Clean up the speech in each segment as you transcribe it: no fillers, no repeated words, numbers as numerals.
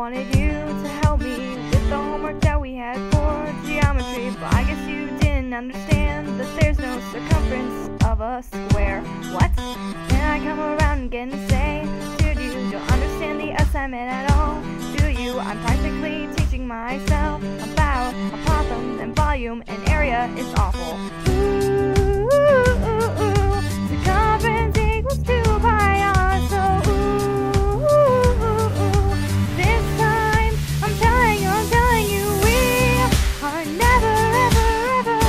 wanted you to help me with the homework that we had for geometry, but I guess you didn't understand that there's no circumference of a square. What? Then I come around and get to say, dude, you don't understand the assignment at all, do you? I'm practically teaching myself about problems and volume and area. It's awful. Ooh, circumference equals 2 pi r, so this time I'm telling you, we are never ever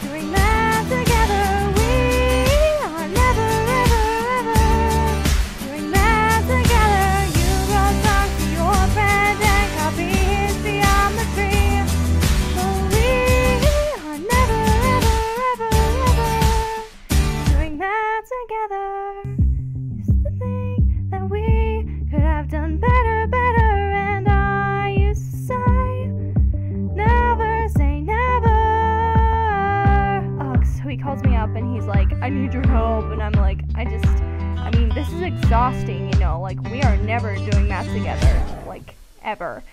doing math together. We are never ever doing math together. You go talk to your friend and copy his geometry, but we are never ever doing math together. Used to think that we could have done better, and I used to say never. Oh, so he calls me up and he's like, I need your help, and I'm like, I mean, this is exhausting, you know, like, we are never doing math together, like, ever.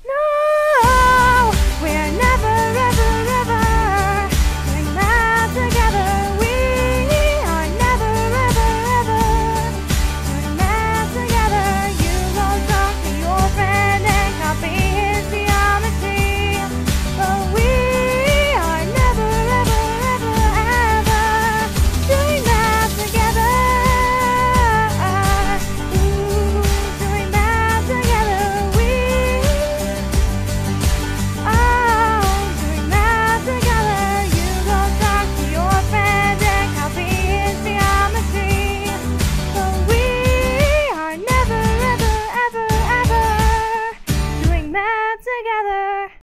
No, we're never ever